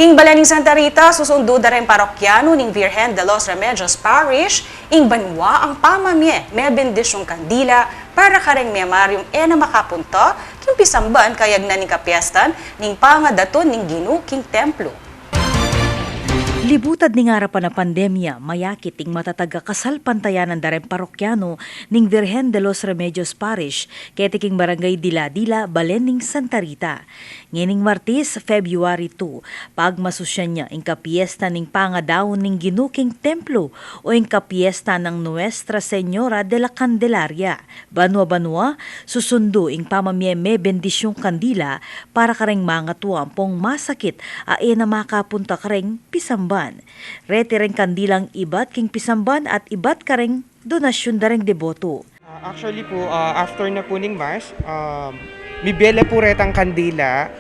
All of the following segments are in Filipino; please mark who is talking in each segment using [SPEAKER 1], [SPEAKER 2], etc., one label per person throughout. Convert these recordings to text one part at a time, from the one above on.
[SPEAKER 1] King Balaning Santa Rita, susundo da rin parokyano ning Virgen de los Remedios Parish, ing banwa ang pamamye, may bendisyong kandila, para kareng memaryong na makapunta, king pisamban kayag na ning kapiestan, ning pangadaton ning ginuking templo.
[SPEAKER 2] Libutad ning harapan na pandemya, mayakit ing matataga kasal pantayanan darem parokyano ning Virgen de los Remedios Parish, ketiking barangay Dila-Dila, Balen ning Santa Rita. Ngining Martes, February 2, pagmasusyan niya ing kapiesta ning pangadaon ning ginuking templo o ing kapiesta ng Nuestra Señora de la Candelaria. Banwa-banwa, susundo ing pamamiyeme bendisyong kandila para kareng mga tuwampong masakit na makapunta kareng pisamban. Rete ring kandilang ibat king pisamban at ibat kareng donasyon dareng deboto.
[SPEAKER 3] Actually po, after na po ning Mars, bibele po retang kandila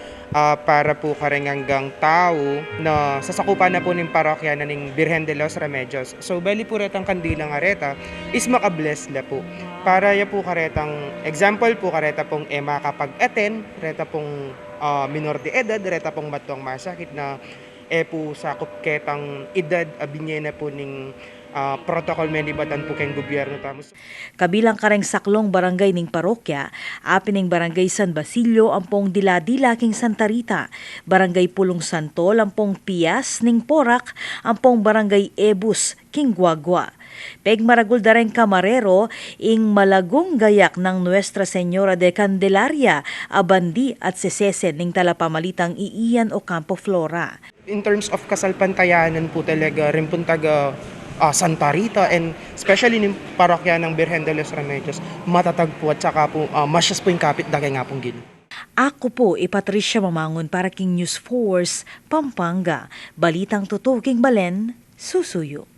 [SPEAKER 3] para po kareng hanggang tao na sasakupan na po ning parokya na ning Virgen de los Remedios. So, bali po retang kandila nga reta is makabless la po. Para ya po karetang, example po kareta pong makapag-attend, reta pong minor de edad, reta pong matong masakit na po sa kupketang edad abinye na po ning protocol menibatan po kayong gobyerno tamos.
[SPEAKER 2] Kabilang kareng saklong barangay ning parokya, apin ning barangay San Basilio ampong Dila-Dila king Santa Rita, barangay Pulong Santo ampong Pias ning Porac, ampong barangay Ebus king Guagua. Peg maragul dareng kamarero ing malagong gayak ng Nuestra Señora de Candelaria, Abandi at Sesesen ning talapamalitang Iian o Campo Flora.
[SPEAKER 3] In terms of kasalpantayanan po talaga rin po taga Santa Rita and especially ng parokya ng Virgen de los Remedios, matatag po at saka po masyas po yung kapit dagay nga pong gino.
[SPEAKER 2] Ako po, Patricia Mamangon para King News Force, Pampanga. Balitang totoo king Balen, susuyo.